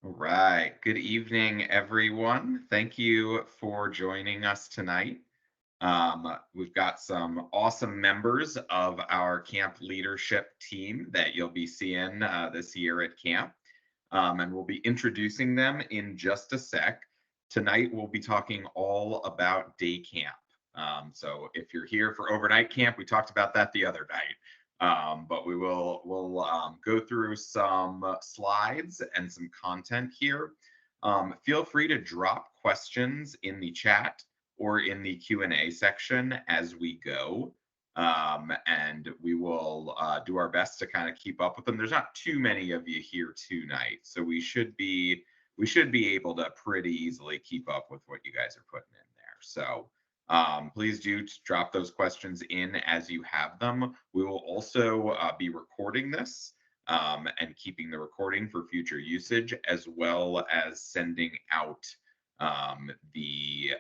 All right. Good evening, everyone. Thank you for joining us tonight. We've got some awesome members of our camp leadership team that you'll be seeing this year at camp. And we'll be introducing them in just a sec. Tonight, we'll be talking all about day camp. So if you're here for overnight camp, we talked about that the other night. But we'll go through some slides and some content here. Feel free to drop questions in the chat or in the Q&A section as we go. And we will do our best to kind of keep up with them. There's not too many of you here tonight, so we should be able to pretty easily keep up with what you guys are putting in there. So please do drop those questions in as you have them. We will also be recording this and keeping the recording for future usage, as well as sending out the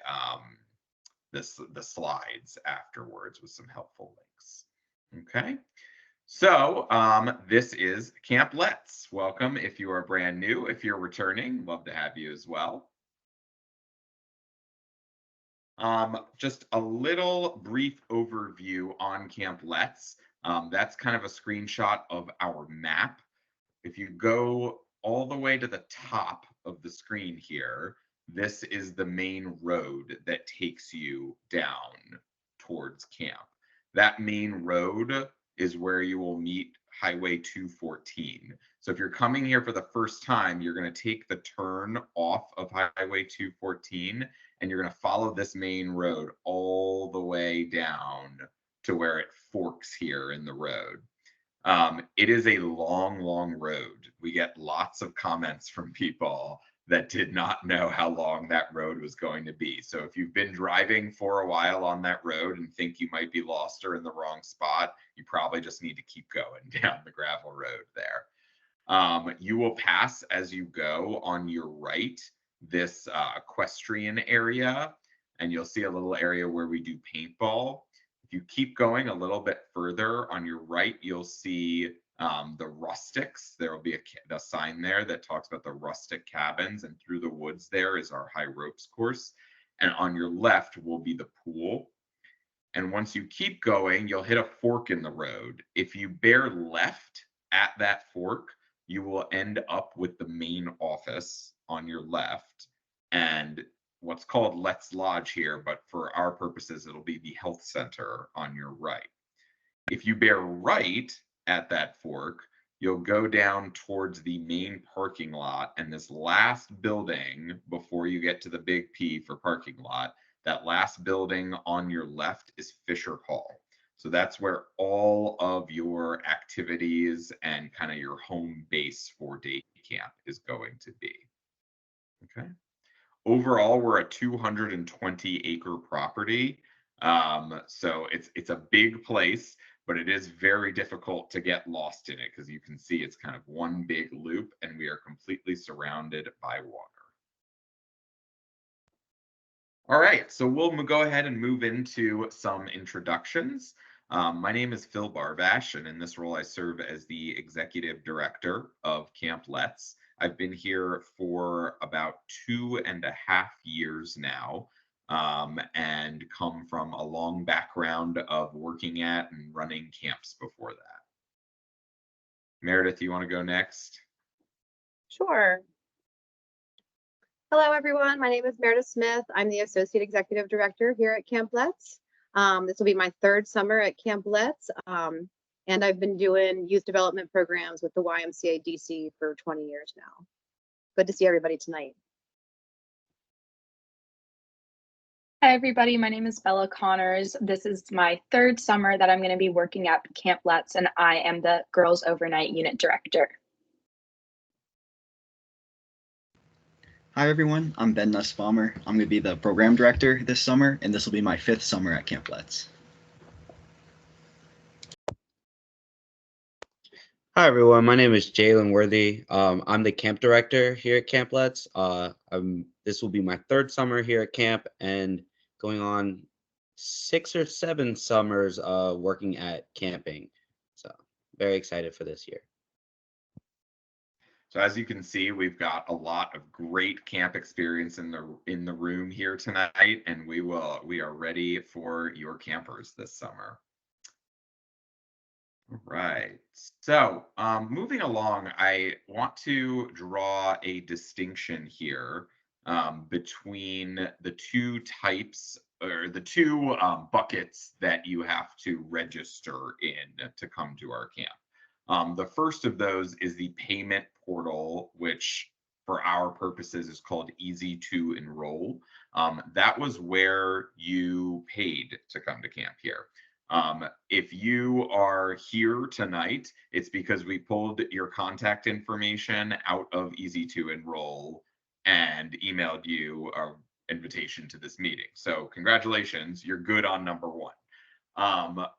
slides afterwards with some helpful links. Okay. So this is Camp Let's. Welcome if you are brand new. If you're returning, love to have you as well. Just a little brief overview on Camp Let's. That's kind of a screenshot of our map. If you go all the way to the top of the screen here, this is the main road that takes you down towards camp. That main road is where you will meet Highway 214. So if you're coming here for the first time, you're going to take the turn off of Highway 214 and you're going to follow this main road all the way down to where it forks here in the road. It is a long, long road. We get lots of comments from people that did not know how long that road was going to be. So if you've been driving for a while on that road and think you might be lost or in the wrong spot, you probably just need to keep going down the gravel road there. You will pass as you go on your right this equestrian area, and you'll see a little area where we do paintball. If you keep going a little bit further on your right, you'll see the rustics. There will be a sign there that talks about the rustic cabins, and through the woods there is our high ropes course. And on your left will be the pool. And once you keep going, you'll hit a fork in the road. If you bear left at that fork, you will end up with the main office on your left and what's called Let's Lodge here, but for our purposes, it'll be the health center on your right. If you bear right at that fork, you'll go down towards the main parking lot, and this last building before you get to the big P for parking lot, that last building on your left is Fisher Hall. So that's where all of your activities and kind of your home base for day camp is going to be. Okay. Overall, we're a 220-acre property. So it's a big place, but it is very difficult to get lost in it because you can see it's kind of one big loop and we are completely surrounded by water. All right, so we'll go ahead and move into some introductions. My name is Phil Barbash, and in this role, I serve as the executive director of Camp Let's. I've been here for about 2.5 years now, and come from a long background of working at and running camps before that. Meredith, you want to go next? Sure. Hello, everyone. My name is Meredith Smith. I'm the Associate Executive Director here at Camp Let's. This will be my third summer at Camp Let's, and I've been doing youth development programs with the YMCA DC for 20 years now. Good to see everybody tonight. Hi, everybody. My name is Bella Connors. This is my third summer that I'm going to be working at Camp Let's, and I am the Girls Overnight Unit Director. Hi everyone, I'm Ben Nussbaumer. I'm going to be the program director this summer, and this will be my 5th summer at Camp Let's. Hi everyone, my name is Jalen Worthy. I'm the camp director here at Camp Let's. This will be my third summer here at camp and going on 6 or 7 summers working at camping. So very excited for this year. So as you can see, we've got a lot of great camp experience in the room here tonight, and we are ready for your campers this summer. All right. So moving along, I want to draw a distinction here between the two types or the two buckets that you have to register in to come to our camp. The first of those is the payment portal, which for our purposes is called Easy to Enroll. That was where you paid to come to camp here. If you are here tonight, it's because we pulled your contact information out of Easy to Enroll and emailed you an invitation to this meeting. So congratulations, you're good on number one.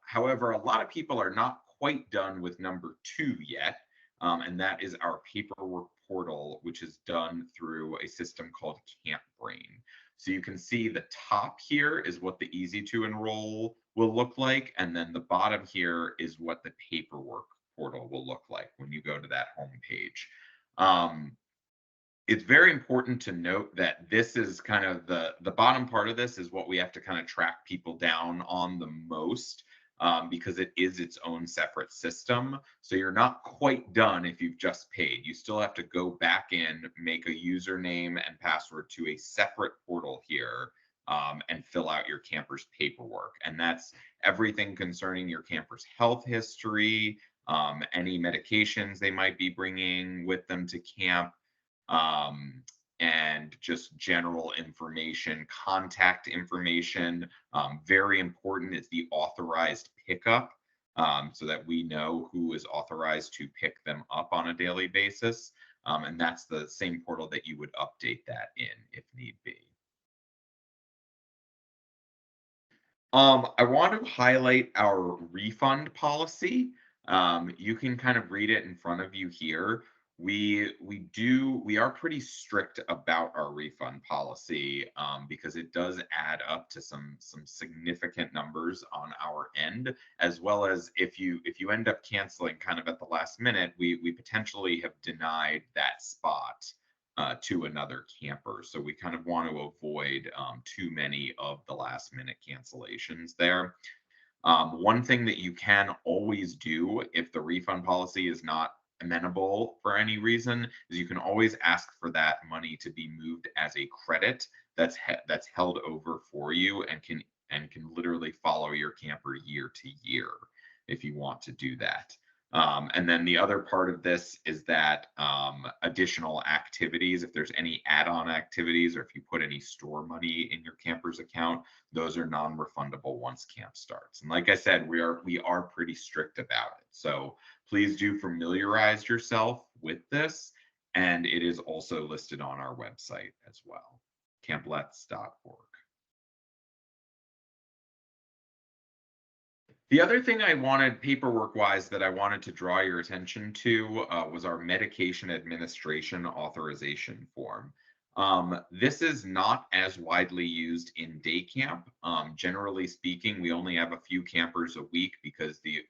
However, a lot of people are not quite done with number two yet, and that is our paperwork portal, which is done through a system called CampBrain. So you can see the top here is what the Easy to Enroll will look like, and then the bottom here is what the paperwork portal will look like when you go to that home page. It's very important to note that this is kind of the bottom part of this is what we have to kind of track people down on the most, because it is its own separate system. So you're not quite done if you've just paid. You still have to go back in, make a username and password to a separate portal here, and fill out your camper's paperwork. And that's everything concerning your camper's health history, any medications they might be bringing with them to camp, and just general information, contact information. Very important is the authorized pickup, so that we know who is authorized to pick them up on a daily basis. And that's the same portal that you would update that in if need be. I want to highlight our refund policy. You can kind of read it in front of you here. We are pretty strict about our refund policy, because it does add up to some significant numbers on our end, as well as if you end up canceling kind of at the last minute, we potentially have denied that spot to another camper. So we kind of want to avoid too many of the last minute cancellations there. One thing that you can always do if the refund policy is not amenable for any reason is you can always ask for that money to be moved as a credit that's held over for you and can literally follow your camper year to year if you want to do that. And then the other part of this is that additional activities, if there's any add-on activities or if you put any store money in your camper's account, those are non-refundable once camp starts. And like I said, we are pretty strict about it. So please do familiarize yourself with this. And it is also listed on our website as well, camplets.org. The other thing I wanted paperwork-wise that I wanted to draw your attention to was our medication administration authorization form. This is not as widely used in day camp. Generally speaking, we only have a few campers a week because the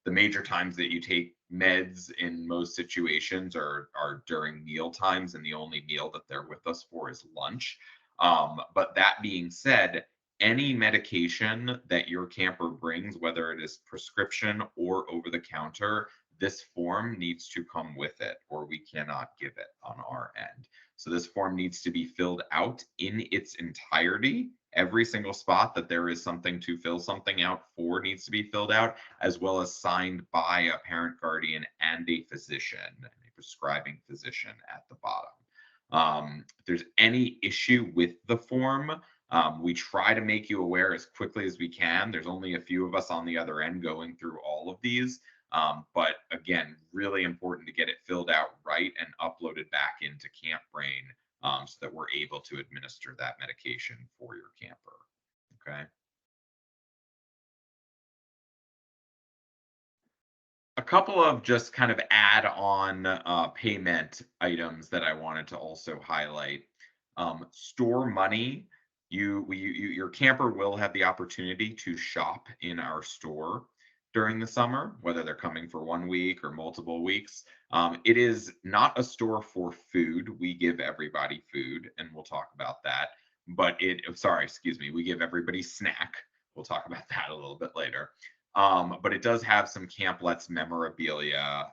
major times that you take meds in most situations are during meal times, and the only meal that they're with us for is lunch. But that being said, any medication that your camper brings, whether it is prescription or over the counter, this form needs to come with it, or we cannot give it on our end. So this form needs to be filled out in its entirety. Every single spot that there is something to fill something out for needs to be filled out, as well as signed by a parent, guardian, and a physician, a prescribing physician at the bottom. If there's any issue with the form, we try to make you aware as quickly as we can. There's only a few of us on the other end going through all of these. But again, really important to get it filled out right and uploaded back into CampBrain, so that we're able to administer that medication for your camper. Okay. A couple of just kind of add-on payment items that I wanted to also highlight. Store money. Your camper will have the opportunity to shop in our store during the summer, whether they're coming for 1 week or multiple weeks. It is not a store for food. We give everybody food, and we'll talk about that. But sorry, excuse me, we give everybody snack. We'll talk about that a little bit later. But it does have some Camp Let's memorabilia,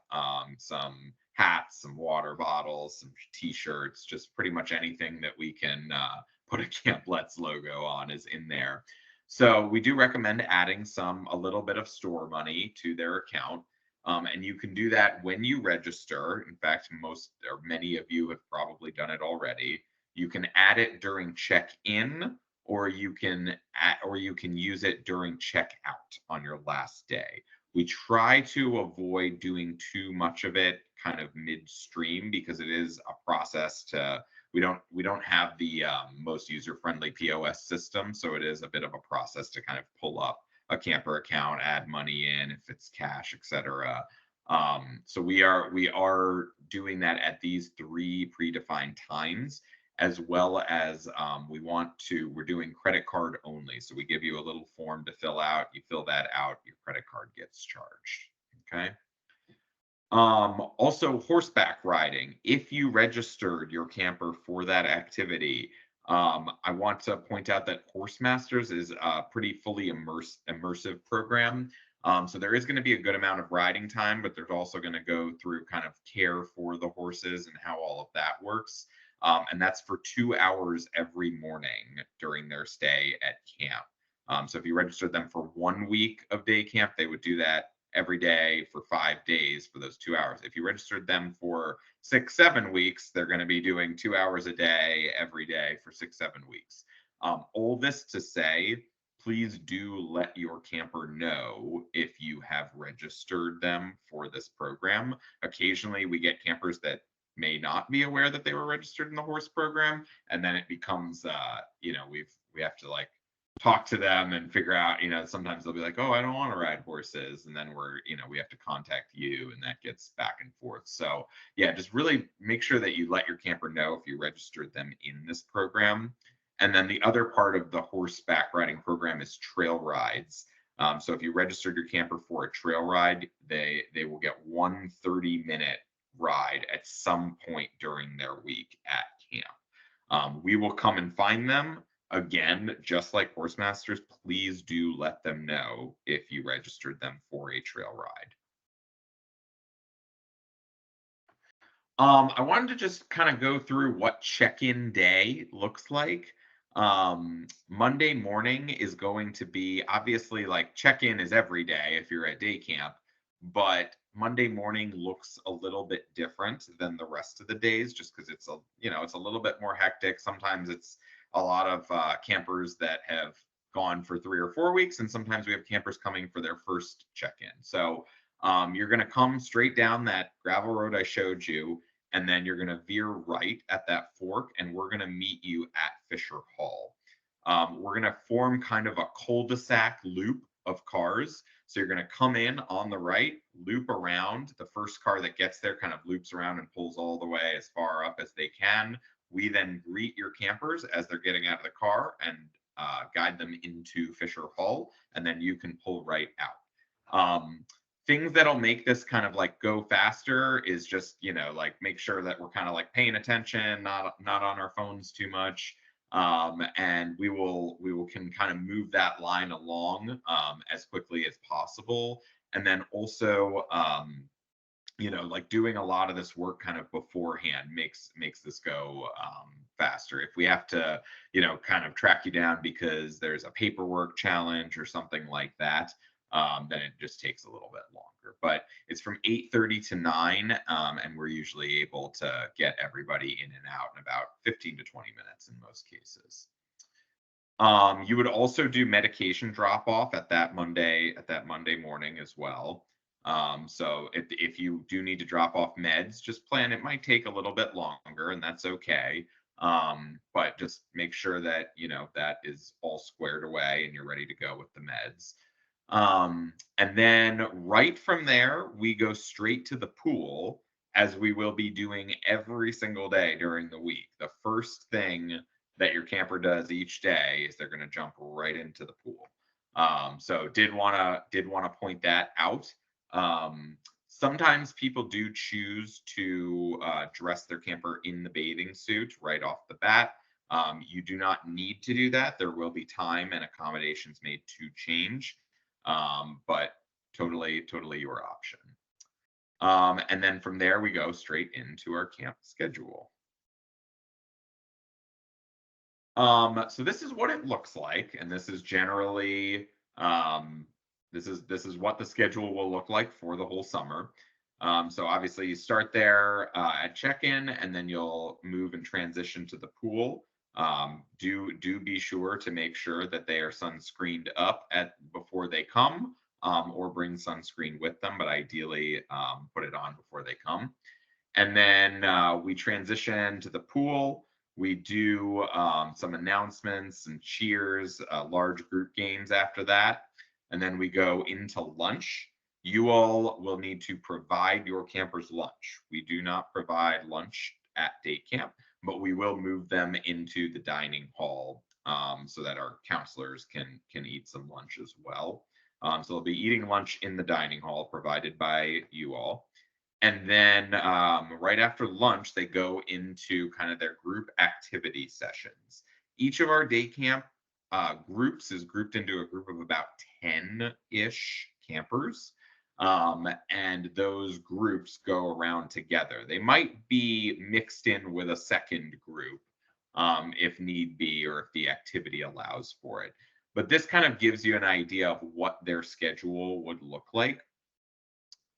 some hats, some water bottles, some t-shirts, just pretty much anything that we can put a Camp Let's logo on is in there. So we do recommend adding a little bit of store money to their account. And you can do that when you register. In fact, most or many of you have probably done it already. You can add it during check-in, or you can use it during checkout on your last day. We try to avoid doing too much of it kind of midstream because it is a process to we don't have the most user-friendly POS system, so it is a bit of a process to kind of pull up a camper account, add money in if it's cash, etc. So we are doing that at these 3 predefined times, as well as we're doing credit card only. So we give you a little form to fill out. You fill that out, your credit card gets charged. Okay. Also horseback riding. If you registered your camper for that activity, I want to point out that Horse Masters is a pretty fully immersive program. So there is going to be a good amount of riding time, but there's also going to go through kind of care for the horses and how all of that works. And that's for 2 hours every morning during their stay at camp. So if you registered them for 1 week of day camp, they would do that every day for 5 days for those 2 hours. If you registered them for 6, 7 weeks, they're going to be doing 2 hours a day every day for 6, 7 weeks. All this to say, please do let your camper know if you have registered them for this program. Occasionally, we get campers that may not be aware that they were registered in the horse program, and then it becomes, we have to like talk to them and figure out, sometimes they'll be like, oh, I don't want to ride horses. And then we have to contact you, and that gets back and forth. So yeah, just really make sure that you let your camper know if you registered them in this program. And then the other part of the horseback riding program is trail rides. So if you registered your camper for a trail ride, they will get 1 30-minute ride at some point during their week at camp. We will come and find them. Again, just like Horse Masters, please do let them know if you registered them for a trail ride. I wanted to just kind of go through what check-in day looks like. Monday morning is going to be, obviously, like check-in is every day if you're at day camp, but Monday morning looks a little bit different than the rest of the days, just because it's a little bit more hectic. Sometimes it's a lot of campers that have gone for 3 or 4 weeks, and sometimes we have campers coming for their first check-in. So you're going to come straight down that gravel road I showed you, and then you're going to veer right at that fork, and we're going to meet you at Fisher Hall. We're going to form kind of a cul-de-sac loop of cars. So you're going to come in on the right, loop around. The first car that gets there kind of loops around and pulls all the way as far up as they can. We then greet your campers as they're getting out of the car and guide them into Fisher Hall, and then you can pull right out. Things that'll make this kind of like go faster is just, like make sure that we're kind of like paying attention, not on our phones too much. And we can kind of move that line along as quickly as possible. And then also, like doing a lot of this work kind of beforehand makes this go faster. If we have to, kind of track you down because there's a paperwork challenge or something like that, then it just takes a little bit longer. But it's from 8:30 to 9, and we're usually able to get everybody in and out in about 15 to 20 minutes in most cases. You would also do medication drop off at that Monday morning as well. So if you do need to drop off meds, just plan. It might take a little bit longer, and that's okay. But just make sure that that is all squared away and you're ready to go with the meds. And then right from there, we go straight to the pool, as we will be doing every single day during the week. The first thing that your camper does each day is they're going to jump right into the pool. So did want to point that out. Sometimes people do choose to dress their camper in the bathing suit right off the bat. You do not need to do that. There will be time and accommodations made to change, but totally your option. And then from there, we go straight into our camp schedule. So this is what it looks like, and this is generally this is what the schedule will look like for the whole summer. So obviously you start there at check-in, and then you'll move and transition to the pool. Do be sure to make sure that they are sunscreened up before they come, or bring sunscreen with them, but ideally put it on before they come. And then we transition to the pool. We do some announcements and cheers, large group games after that. And then we go into lunch. You all will need to provide your campers lunch. We do not provide lunch at day camp, but we will move them into the dining hall so that our counselors can eat some lunch as well. So they'll be eating lunch in the dining hall provided by you all. And then right after lunch, they go into kind of their group activity sessions. Each of our day camp groups is grouped into a group of about 10-ish campers. And those groups go around together. They might be mixed in with a second group if need be, or if the activity allows for it. But this kind of gives you an idea of what their schedule would look like.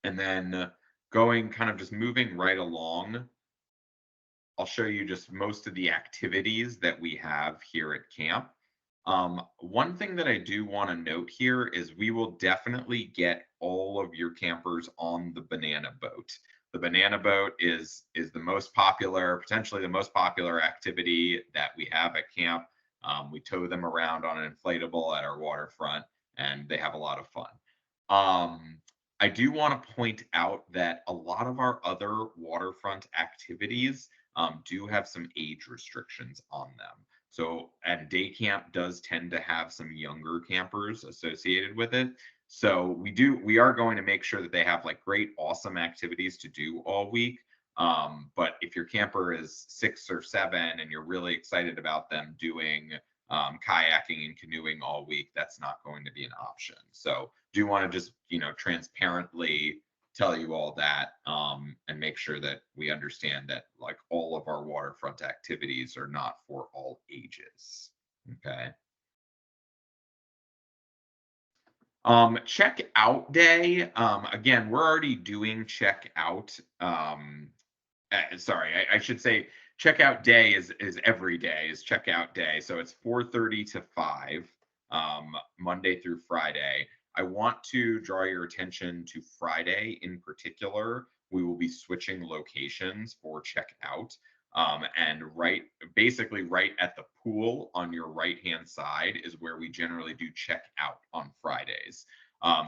And then going kind of just moving right along, I'll show you just most of the activities that we have here at camp. One thing that I do want to note here is we will definitely get all of your campers on the banana boat. The banana boat is the most popular, potentially the most popular activity that we have at camp. We tow them around on an inflatable at our waterfront, and they have a lot of fun. I do want to point out that a lot of our other waterfront activities do have some age restrictions on them. So, and day camp does tend to have some younger campers associated with it. So we are going to make sure that they have like great, awesome activities to do all week. But if your camper is 6 or 7 and you're really excited about them doing kayaking and canoeing all week, that's not going to be an option. So do want to just, transparently tell you all that and make sure that we understand that like all of our waterfront activities are not for all ages. Okay. Check out day. Again, we're already doing check out. Sorry, I should say checkout day is every day is checkout day. So it's 4:30 to 5, Monday through Friday. I want to draw your attention to Friday in particular. We will be switching locations for checkout. And basically right at the pool on your right-hand side is where we generally do checkout on Fridays.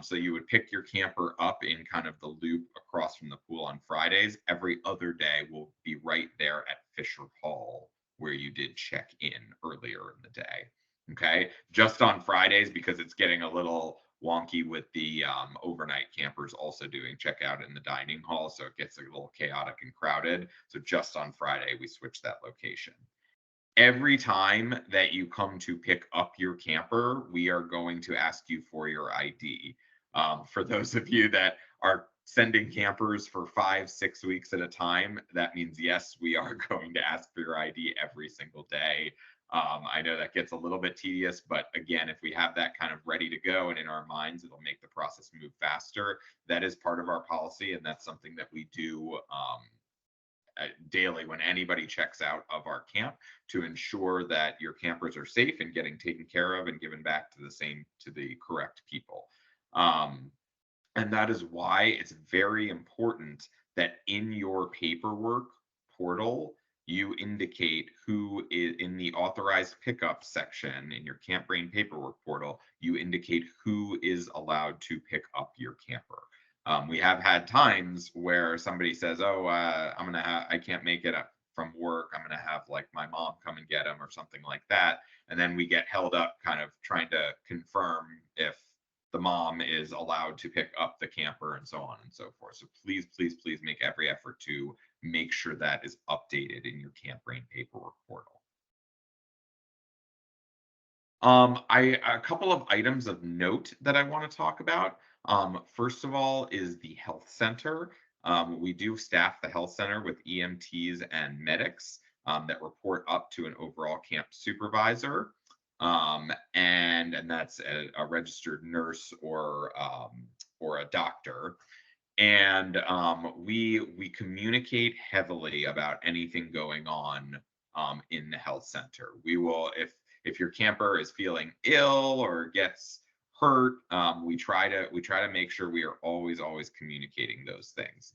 So you would pick your camper up in kind of the loop across from the pool on Fridays. Every other day will be right there at Fisher Hall where you did check in earlier in the day. Okay, just on Fridays because it's getting a little wonky with the overnight campers also doing checkout in the dining hall, so it gets a little chaotic and crowded. So just on Friday, we switch that location. Every time that you come to pick up your camper, we are going to ask you for your ID. For those of you that are sending campers for 5-6 weeks at a time, that means yes, we are going to ask for your ID every single day. I know that gets a little bit tedious, but again, if we have that kind of ready to go and in our minds, it'll make the process move faster. That is part of our policy, and that's something that we do daily when anybody checks out of our camp to ensure that your campers are safe and getting taken care of and given back to the correct people. And that is why it's very important that in your paperwork portal, you indicate who is in the authorized pickup section in your Camp Brain paperwork portal, you indicate who is allowed to pick up your camper. We have had times where somebody says, oh, I can't make it up from work. I'm going to have like my mom come and get them or something like that. And then we get held up kind of trying to confirm if the mom is allowed to pick up the camper and so on and so forth. So please, please, please make every effort to make sure that is updated in your Camp Brain paperwork portal. A couple of items of note that I want to talk about. First of all is the health center. We do staff the health center with EMTs and medics that report up to an overall camp supervisor. And that's a registered nurse or a doctor. And we communicate heavily about anything going on in the health center. We will, if your camper is feeling ill or gets hurt, we try to make sure we are always communicating those things.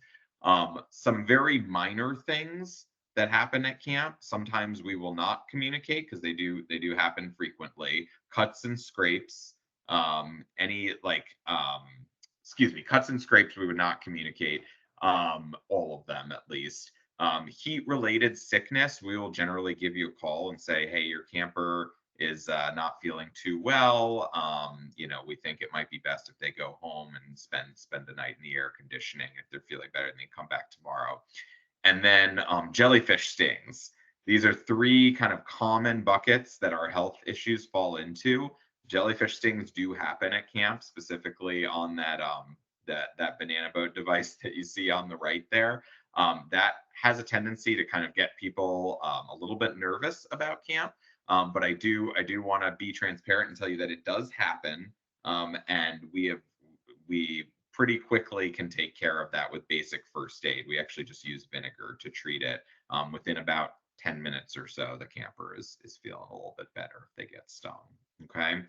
Some very minor things that happen at camp, sometimes we will not communicate because they do happen frequently. Cuts and scrapes, cuts and scrapes we would not communicate, all of them at least. Heat related sickness, we will generally give you a call and say, hey, your camper is not feeling too well. We think it might be best if they go home and spend the night in the air conditioning. If they're feeling better, then they come back tomorrow. And then jellyfish stings. These are three kind of common buckets that our health issues fall into. Jellyfish stings do happen at camp, specifically on that that banana boat device that you see on the right there. That has a tendency to kind of get people a little bit nervous about camp. But I do want to be transparent and tell you that it does happen, and we pretty quickly can take care of that with basic first aid. We actually just use vinegar to treat it. Within about 10 minutes or so, the camper is feeling a little bit better if they get stung. Okay.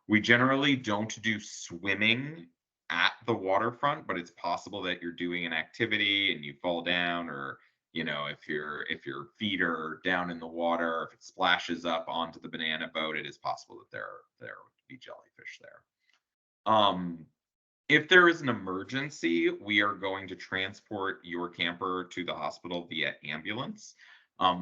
We generally don't do swimming at the waterfront, but it's possible that you're doing an activity and you fall down, or if your feet are down in the water, if it splashes up onto the banana boat, it is possible that there would be jellyfish there. If there is an emergency, we are going to transport your camper to the hospital via ambulance.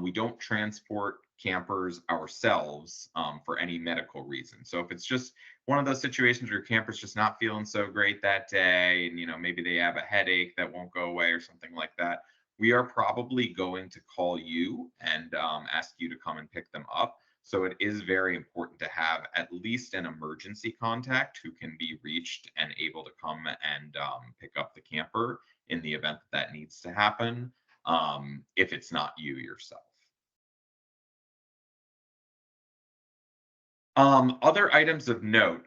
We don't transport campers ourselves for any medical reason. So if it's just one of those situations where your camper's just not feeling so great that day, and maybe they have a headache that won't go away or something like that, we are probably going to call you and ask you to come and pick them up. So it is very important to have at least an emergency contact who can be reached and able to come and pick up the camper in the event that needs to happen, if it's not you yourself. Other items of note,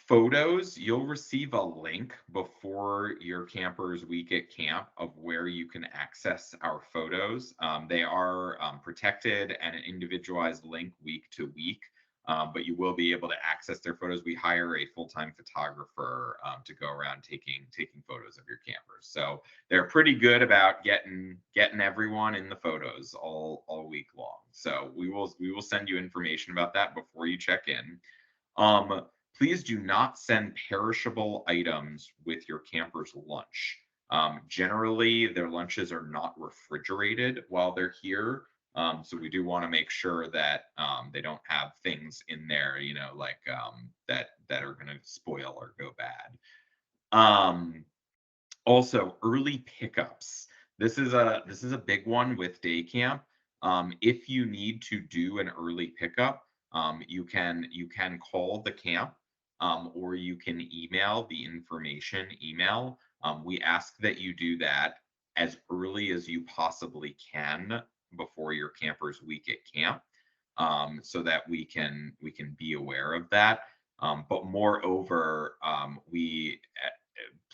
photos, you'll receive a link before your camper's week at camp of where you can access our photos. They are protected and an individualized link week to week, but you will be able to access their photos. We hire a full-time photographer to go around taking photos of your campers. So they're pretty good about getting everyone in the photos all week long. So we will send you information about that before you check in. Please do not send perishable items with your camper's lunch. Generally, their lunches are not refrigerated while they're here. So we do want to make sure that they don't have things in there, like that are going to spoil or go bad. Also, early pickups. This is a big one with day camp. If you need to do an early pickup, you can call the camp, or you can email the information email. We ask that you do that as early as you possibly can before your camper's week at camp, so that we can be aware of that. But moreover,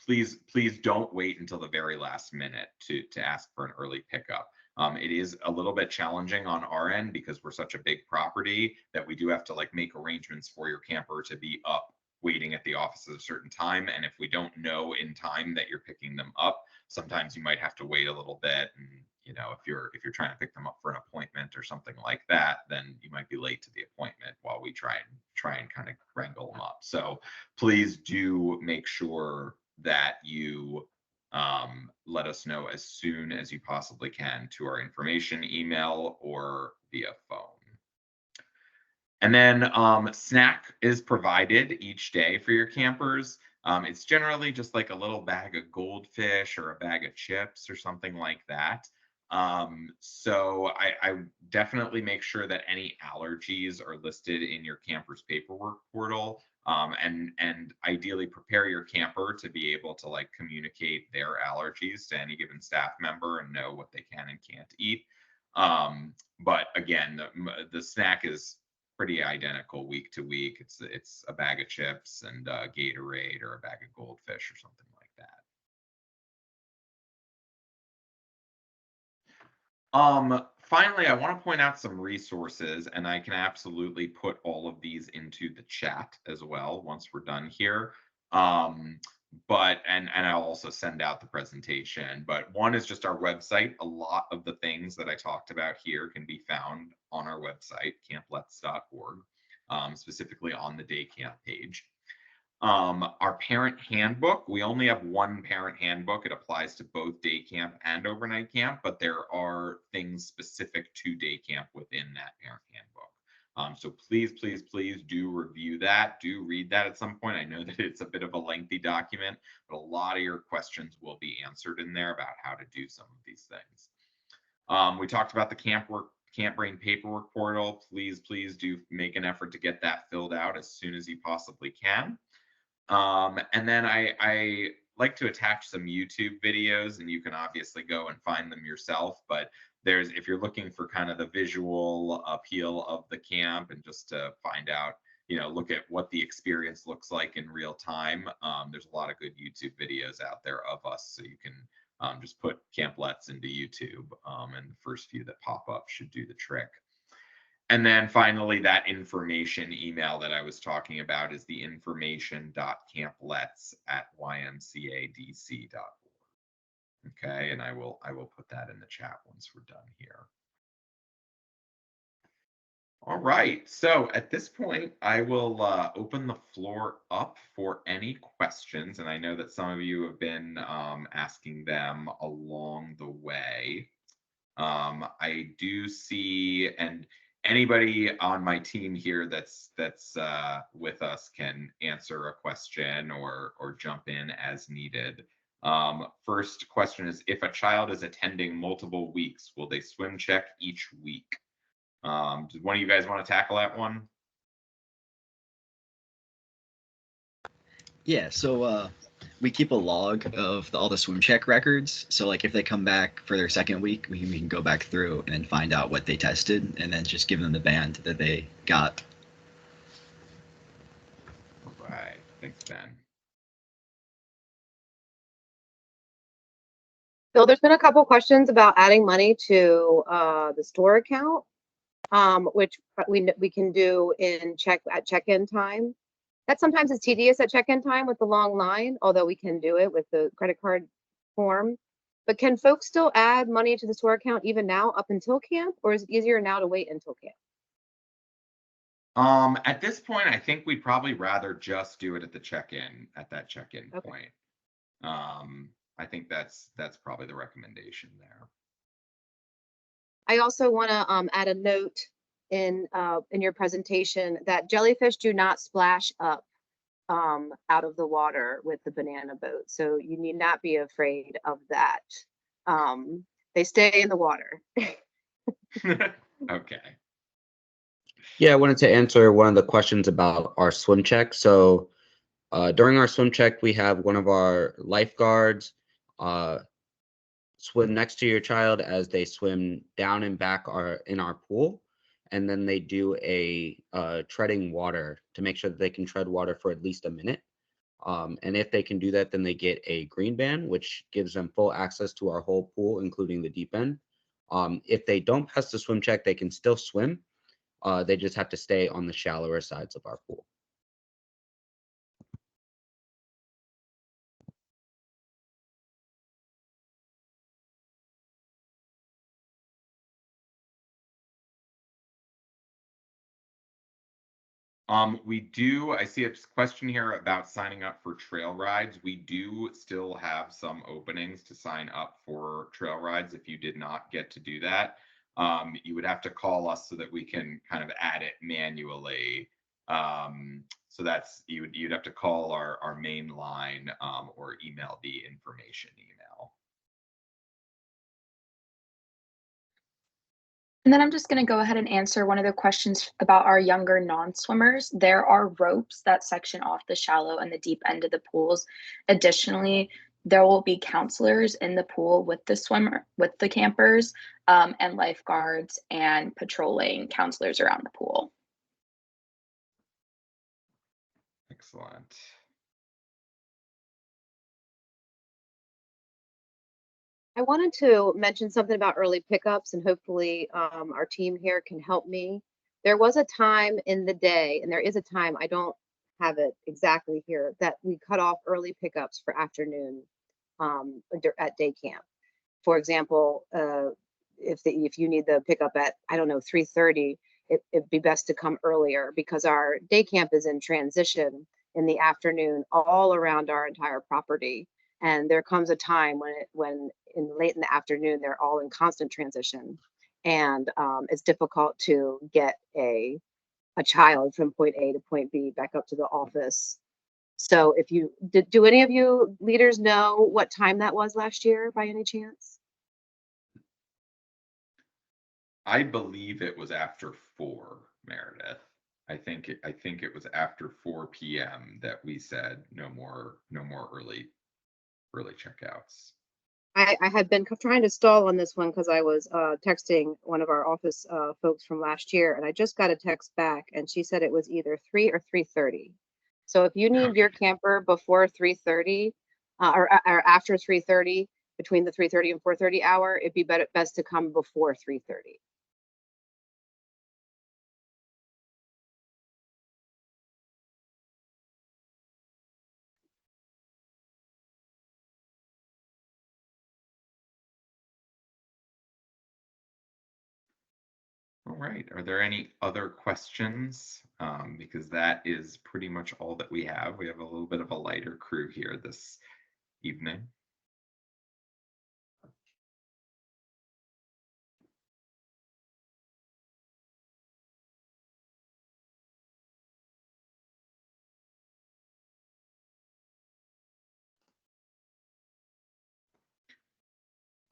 please don't wait until the very last minute to ask for an early pickup. It is a little bit challenging on our end because we're such a big property that we do have to make arrangements for your camper to be up waiting at the office at a certain time. And if we don't know in time that you're picking them up, sometimes you might have to wait a little bit. And if you're trying to pick them up for an appointment or something like that, then you might be late to the appointment while we try and kind of wrangle them up. So please do make sure that you let us know as soon as you possibly can to our information email or via phone. And then snack is provided each day for your campers. It's generally just like a little bag of goldfish or a bag of chips or something like that. So I definitely make sure that any allergies are listed in your camper's paperwork portal. And ideally prepare your camper to be able to like communicate their allergies to any given staff member and know what they can and can't eat. But again, the snack is pretty identical week to week. It's a bag of chips and Gatorade or a bag of goldfish or something like that. Finally, I want to point out some resources, and I can absolutely put all of these into the chat as well once we're done here. And I'll also send out the presentation. But one is just our website. A lot of the things that I talked about here can be found on our website, camplets.org, specifically on the day camp page. Our parent handbook, we only have one parent handbook. It applies to both day camp and overnight camp, but there are things specific to day camp within that parent handbook. So please, please, please do review that. Do read that at some point. I know that it's a bit of a lengthy document, but a lot of your questions will be answered in there about how to do some of these things. We talked about the Camp Brain paperwork portal. Please, please do make an effort to get that filled out as soon as you possibly can. And then I like to attach some YouTube videos, and you can obviously go and find them yourself. But if you're looking for kind of the visual appeal of the camp and just to find out, look at what the experience looks like in real time, there's a lot of good YouTube videos out there of us. So you can just put Camplets into YouTube, and the first few that pop up should do the trick. And then finally, that information email that I was talking about is the information.camplets@ymcadc.org. Okay, and I will put that in the chat once we're done here. All right, so at this point, I will open the floor up for any questions. And I know that some of you have been asking them along the way. I do see, and anybody on my team here that's with us can answer a question or jump in as needed. First question is, if a child is attending multiple weeks, will they swim check each week? Does one of you guys want to tackle that one? Yeah, so we keep a log of all the swim check records. So like if they come back for their second week, we can go back through and then find out what they tested and then just give them the band that they got. All right, thanks, Ben. So there's been a couple questions about adding money to the store account, which we can do at check-in time. That sometimes is tedious at check-in time with the long line, although we can do it with the credit card form. But can folks still add money to the store account even now up until camp, or is it easier now to wait until camp? At this point, I think we'd probably rather just do it at the check-in, Okay. point. I think that's probably the recommendation there. I also want to add a note in your presentation that jellyfish do not splash up out of the water with the banana boat. So you need not be afraid of that. They stay in the water. Okay. Yeah, I wanted to answer one of the questions about our swim check. So during our swim check, we have one of our lifeguards swim next to your child as they swim down and back in our pool. And then they do a treading water to make sure that they can tread water for at least a minute. And if they can do that, then they get a green band, which gives them full access to our whole pool, including the deep end. If they don't pass the swim check, they can still swim. They just have to stay on the shallower sides of our pool. I see a question here about signing up for trail rides. We do still have some openings to sign up for trail rides if you did not get to do that. you would have to call us so that we can kind of add it manually. So that's you'd have to call our main line or email the information email. And then I'm just going to go ahead and answer one of the questions about our younger non-swimmers. There are ropes that section off the shallow and the deep end of the pools. Additionally, there will be counselors in the pool with the campers, and lifeguards and patrolling counselors around the pool. Excellent. I wanted to mention something about early pickups, and hopefully our team here can help me. There was a time in the day, and there is a time, I don't have it exactly here, that we cut off early pickups for afternoon at day camp. For example, if you need the pickup at, I don't know, 3:30, it'd be best to come earlier because our day camp is in transition in the afternoon all around our entire property. And there comes a time when late in the afternoon, they're all in constant transition. And it's difficult to get a child from point A to point B back up to the office. So if you, do any of you leaders know what time that was last year by any chance? I believe it was after 4, Meredith. I think it was after 4 p.m. that we said no more early checkouts. I had been trying to stall on this one because I was texting one of our office folks from last year, and I just got a text back, and she said it was either 3 or 3:30. So if you need your camper before 3:30 or after 3:30, between the 3:30 and 4:30 hour, it'd be best to come before 3:30. All right, are there any other questions? Because that is pretty much all that we have. We have a little bit of a lighter crew here this evening.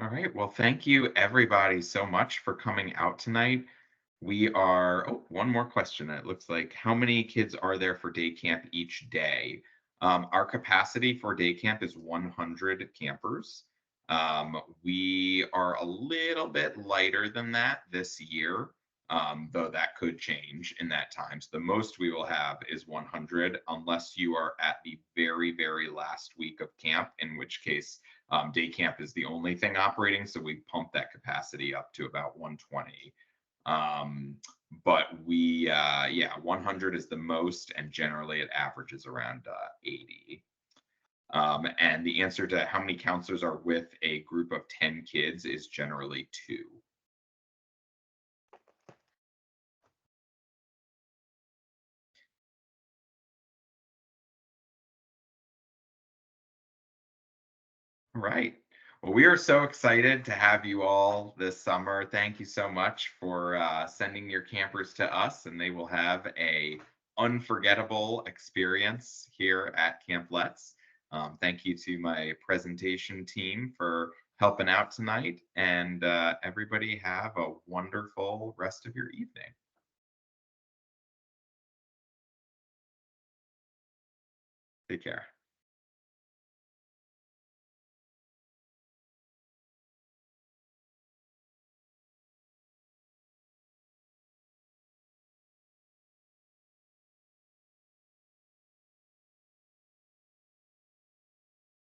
All right, well, thank you everybody so much for coming out tonight. We are, oh, one more question. It looks like, how many kids are there for day camp each day? Our capacity for day camp is 100 campers. We are a little bit lighter than that this year, though that could change in that time. So the most we will have is 100, unless you are at the very, very last week of camp, in which case day camp is the only thing operating. So we pump that capacity up to about 120. But we, yeah, 100 is the most, and generally it averages around 80. And the answer to how many counselors are with a group of 10 kids is generally 2. All right. Well, we are so excited to have you all this summer. Thank you so much for sending your campers to us, and they will have a unforgettable experience here at Camp Let's. Thank you to my presentation team for helping out tonight, and everybody have a wonderful rest of your evening. Take care.